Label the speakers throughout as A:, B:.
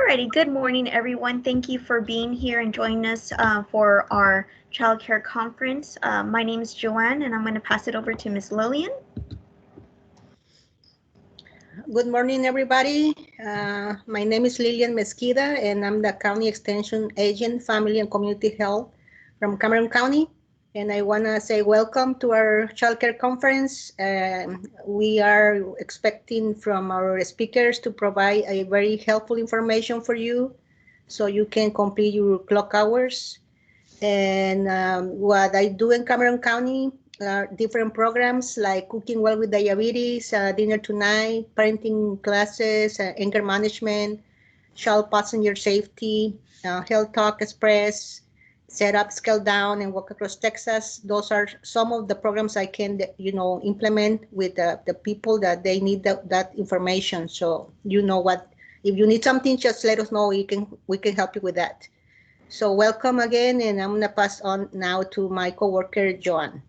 A: Alrighty, good morning, everyone. Thank you for being here and joining us for our child care conference. My name is Joanne, and I'm going to pass it over to Ms. Lillian.
B: Good morning, everybody. My name is Lillian Mesquida, and I'm the County Extension Agent, Family and Community Health from Cameron County. And I want to say welcome to our child care conference. We are expecting from our speakers to provide a very helpful information for you so you can complete your clock hours. And what I do in Cameron County, different programs like Cooking Well with Diabetes, Dinner Tonight, Parenting Classes, Anger Management, Child Passenger Safety, Health Talk Express, Set Up, Scale Down, and Walk Across Texas. Those are some of the programs I can, implement with the people that they need that information. So you know what, if you need something, just let us know. We can help you with that. So welcome again, and I'm gonna pass on now to my coworker, Joan.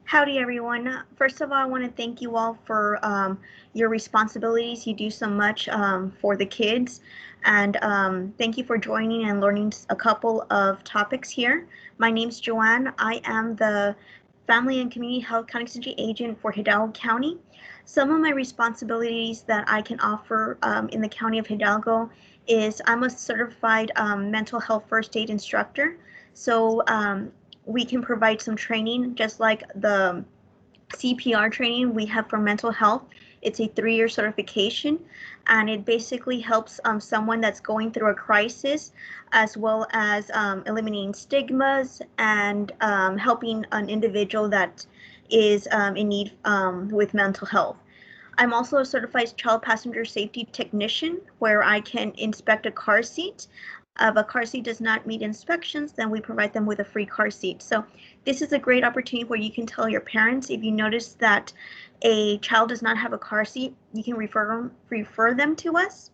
A: Howdy, everyone. First of all, I want to thank you all for your responsibilities. You do so much for the kids, and thank you for joining and learning a couple of topics here. My name's Joanne. I am the Family and Community Health County Extension Agent for Hidalgo County. Some of my responsibilities that I can offer in the County of Hidalgo is I'm a certified mental health first aid instructor. So we can provide some training, just like the CPR training we have for mental health. It's a 3-year certification, and it basically helps someone that's going through a crisis, as well as eliminating stigmas and helping an individual that is in need with mental health. I'm also a certified child passenger safety technician, where I can inspect a car seat. If a car seat does not meet inspections, then we provide them with a free car seat. So this is a great opportunity where you can tell your parents, if you notice that a child does not have a car seat, you can refer them to us.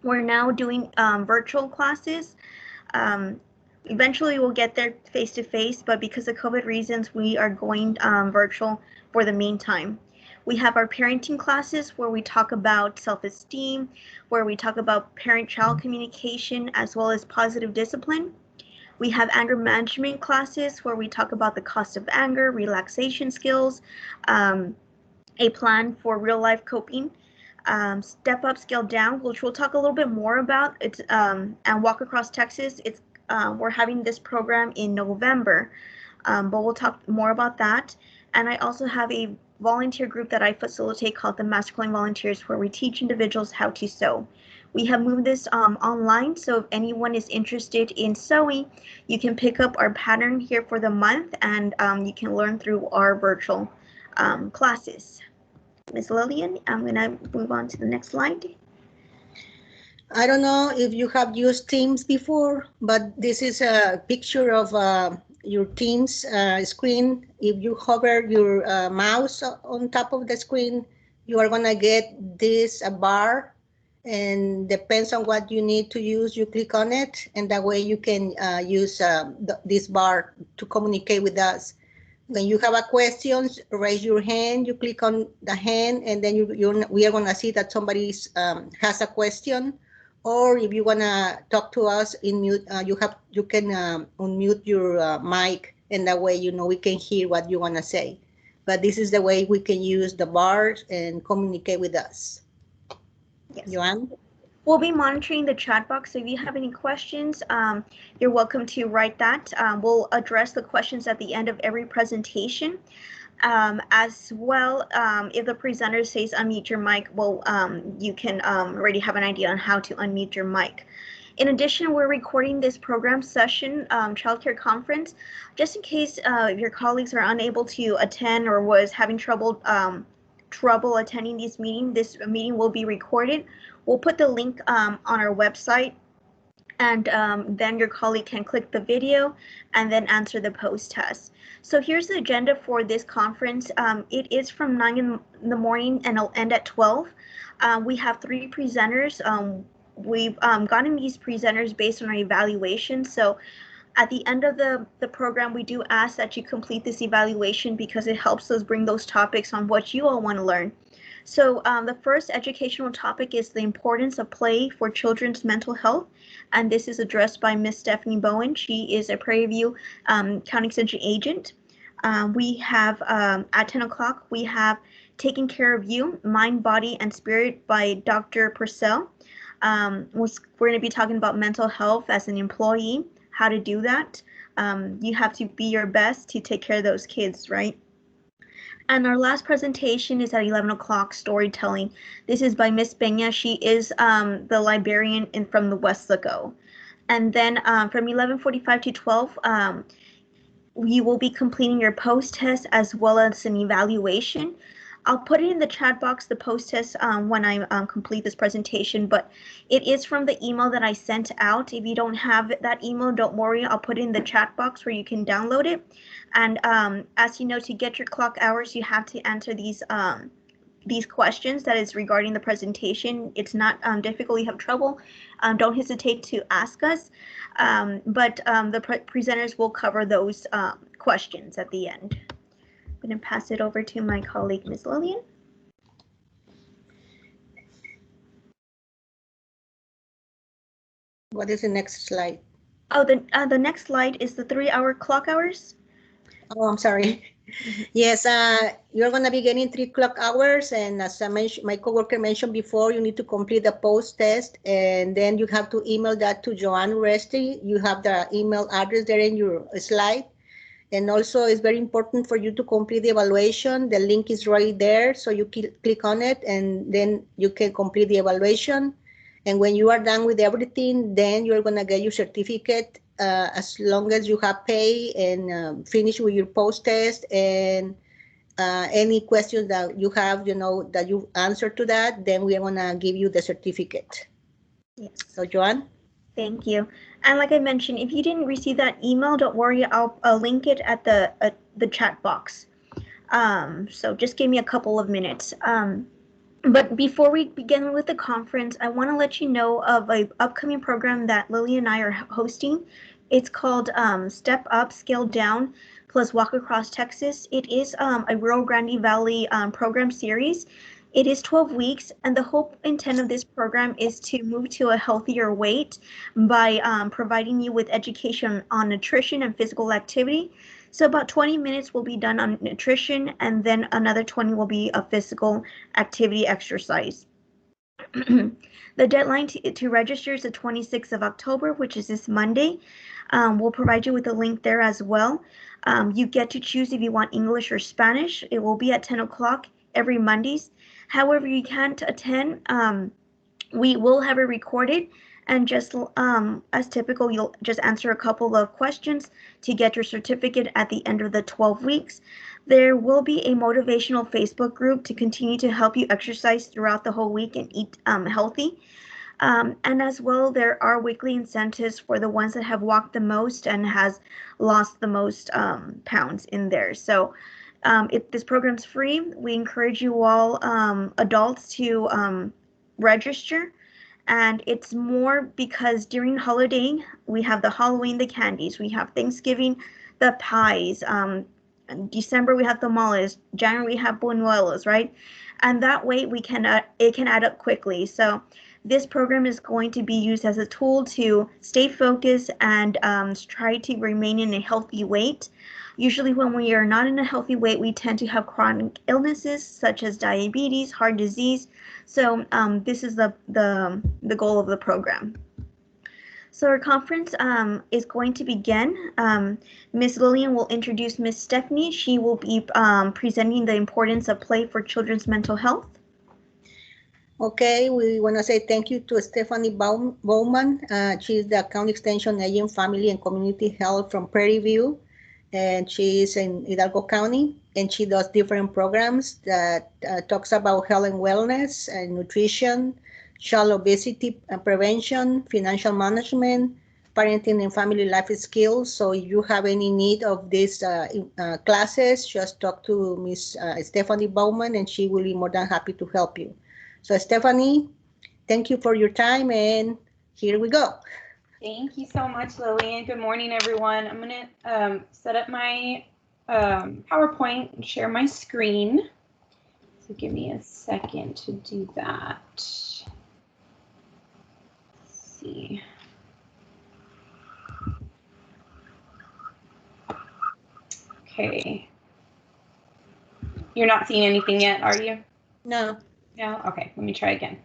A: We're now doing virtual classes. Eventually we'll get there face-to-face, but because of COVID reasons, we are going virtual for the meantime. We have our parenting classes where we talk about self-esteem, where we talk about parent-child communication, as well as positive discipline. We have anger management classes where we talk about the cost of anger, relaxation skills, a plan for real-life coping, Step Up, Scale Down, which we'll talk a little bit more about. It's and Walk Across Texas. We're having this program in November, but we'll talk more about that. And I also have a volunteer group that I facilitate called the Masculine Volunteers, where we teach individuals how to sew. We have moved this online, so if anyone is interested in sewing, you can pick up our pattern here for the month, and you can learn through our virtual classes. Ms. Lillian, I'm going to move on to the next slide.
B: I don't know if you have used Teams before, but this is a picture of your Teams screen. If you hover your mouse on top of the screen, you are gonna get this bar, and depends on what you need to use, you click on it, and that way you can use this bar to communicate with us. When you have a question, raise your hand, you click on the hand, and then we are gonna see that somebody has a question. Or if you wanna talk to us in mute, you can unmute your mic, and that way we can hear what you wanna say. But this is the way we can use the bars and communicate with us. Yes. Joanne?
A: We'll be monitoring the chat box, so if you have any questions, you're welcome to write that. We'll address the questions at the end of every presentation. As well, if the presenter says unmute your mic, well, you can already have an idea on how to unmute your mic. In addition, we're recording this program session, childcare conference, just in case your colleagues are unable to attend or was having trouble attending this meeting will be recorded. We'll put the link on our website, and then your colleague can click the video and then answer the post test. So here's the agenda for this conference. It is from 9 in the morning and it'll end at 12. We have 3 presenters. We've gotten these presenters based on our evaluation. So at the end of the program, we do ask that you complete this evaluation because it helps us bring those topics on what you all want to learn. So the first educational topic is the importance of play for children's mental health, and this is addressed by Miss Stephanie Bowman. She is a Prairie View County Extension agent. We have at 10 o'clock, we have Taking Care of You, Mind, Body, and Spirit by Dr. Purcell. We're going to be talking about mental health as an employee, how to do that. You have to be your best to take care of those kids, right? And our last presentation is at 11 o'clock, storytelling. This is by Miss Peña. She is the librarian from the Westlaco. And then from 11:45 to 12, you will be completing your post-test as well as an evaluation. I'll put it in the chat box, the post-test, when I complete this presentation, but it is from the email that I sent out. If you don't have that email, don't worry. I'll put it in the chat box where you can download it. And as you know, to get your clock hours, you have to answer these questions that is regarding the presentation. It's not difficult. You have trouble, don't hesitate to ask us. But the presenters will cover those questions at the end. I'm going to pass it over to my colleague, Ms. Lillian.
B: What is the next slide?
A: Oh, the next slide is the 3-hour clock hours.
B: Oh, I'm sorry. Yes, you're going to be getting 3 clock hours, and as I mentioned, my coworker mentioned before, you need to complete the post test, and then you have to email that to Joanne Resti. You have the email address there in your slide. And also, it's very important for you to complete the evaluation. The link is right there, so you click on it, and then you can complete the evaluation. And when you are done with everything, then you're going to get your certificate as long as you have paid and finish with your post test, and any questions that you have, that you answer to that, then we are going to give you the certificate.
A: Yes.
B: So, Joanne?
A: Thank you. And like I mentioned, if you didn't receive that email, don't worry. I'll link it at the chat box. So just give me a couple of minutes. But before we begin with the conference, I want to let you know of an upcoming program that Lily and I are hosting. It's called Step Up, Scale Down, plus Walk Across Texas. It is a Rio Grande Valley program series. It is 12 weeks, and the whole intent of this program is to move to a healthier weight by providing you with education on nutrition and physical activity. So about 20 minutes will be done on nutrition, and then another 20 will be a physical activity exercise. The deadline to register is the 26th of October, which is this Monday. We'll provide you with a link there as well. You get to choose if you want English or Spanish. It will be at 10 o'clock every Mondays. However, you can't attend. We will have it recorded, and just as typical, you'll just answer a couple of questions to get your certificate at the end of the 12 weeks. There will be a motivational Facebook group to continue to help you exercise throughout the whole week and eat healthy. And as well, there are weekly incentives for the ones that have walked the most and has lost the most pounds in there. So this program's free. We encourage you all adults to register. And it's more because during holiday, we have the Halloween, the candies, we have Thanksgiving, the pies, December we have tamales, January we have buñuelos, right? And that way it can add up quickly. So this program is going to be used as a tool to stay focused and try to remain in a healthy weight. Usually when we are not in a healthy weight, we tend to have chronic illnesses such as diabetes, heart disease. So this is the goal of the program. So our conference is going to begin. Ms. Lillian will introduce Ms. Stephanie. She will be presenting the importance of play for children's mental health.
B: Okay, we want to say thank you to Stephanie Bowman. She's the County Extension Agent, Family and Community Health from Prairie View, and she is in Hidalgo County, and she does different programs that talks about health and wellness and nutrition, child obesity prevention, financial management, parenting and family life skills. So if you have any need of these classes, just talk to Ms. Stephanie Bowman, and she will be more than happy to help you. So Stephanie, thank you for your time, and here we go.
C: Thank you so much, Lillian. Good morning, everyone. I'm going to set up my PowerPoint and share my screen. So So give me a second to do that. Let's see. Okay. You're not seeing anything yet, are you?
B: No.
C: No? Okay, let me try again.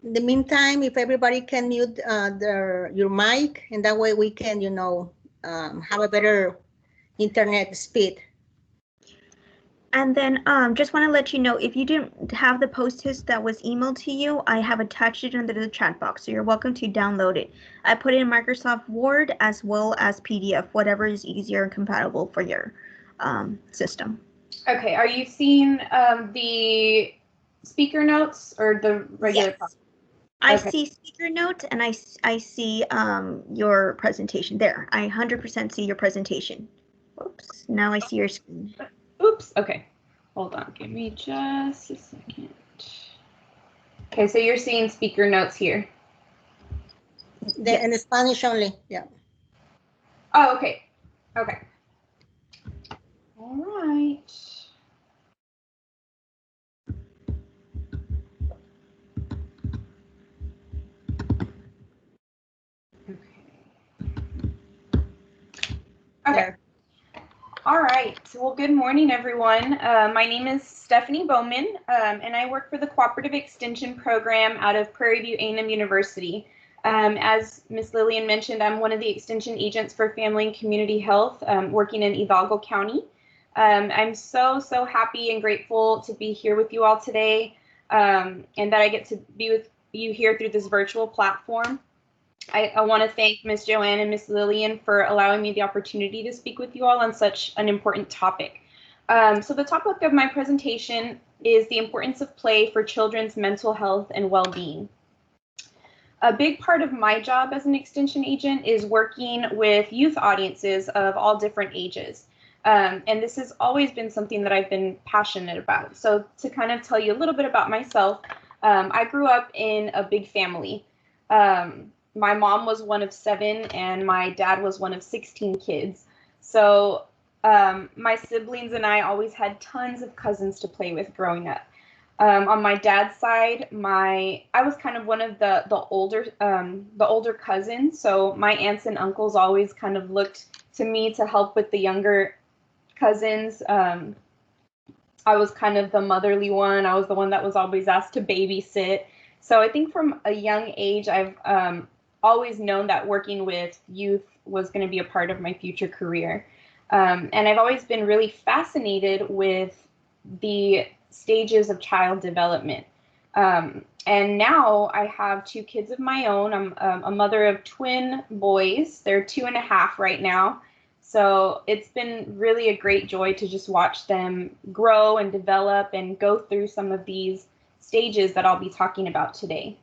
B: In the meantime, if everybody can mute your mic, and that way we can, have a better internet speed.
A: And then just want to let you know, if you didn't have the post-it that was emailed to you, I have attached it under the chat box, so you're welcome to download it. I put it in Microsoft Word as well as PDF, whatever is easier and compatible for your system.
C: Okay, are you seeing the speaker notes or the regular?
A: Yes. I see speaker notes and I see your presentation there. I 100% see your presentation. Oops, now I see your screen.
C: Oops, okay. Hold on, give me just a second. Okay, so you're seeing speaker notes here.
B: Yes. In Spanish only, yeah.
C: Oh, okay. Okay. All right. Okay. All right. Well, good morning, everyone. My name is Stephanie Bowman, and I work for the Cooperative Extension Program out of Prairie View A&M University. As Ms. Lillian mentioned, I'm one of the Extension agents for Family and Community Health, working in Hidalgo County. I'm so happy and grateful to be here with you all today, and that I get to be with you here through this virtual platform. I want to thank Ms. Joanne and Ms. Lillian for allowing me the opportunity to speak with you all on such an important topic. So the topic of my presentation is the importance of play for children's mental health and well-being. A big part of my job as an extension agent is working with youth audiences of all different ages. And this has always been something that I've been passionate about. So to kind of tell you a little bit about myself, I grew up in a big family. My mom was one of 7 and my dad was one of 16 kids. So my siblings and I always had tons of cousins to play with growing up. On my dad's side, I was kind of one of the older cousins. So my aunts and uncles always kind of looked to me to help with the younger cousins. I was kind of the motherly one. I was the one that was always asked to babysit. So I think from a young age, I've always known that working with youth was going to be a part of my future career. And I've always been really fascinated with the stages of child development. And now I have 2 kids of my own. I'm a mother of twin boys. They're 2.5 right now. So it's been really a great joy to just watch them grow and develop and go through some of these stages that I'll be talking about today.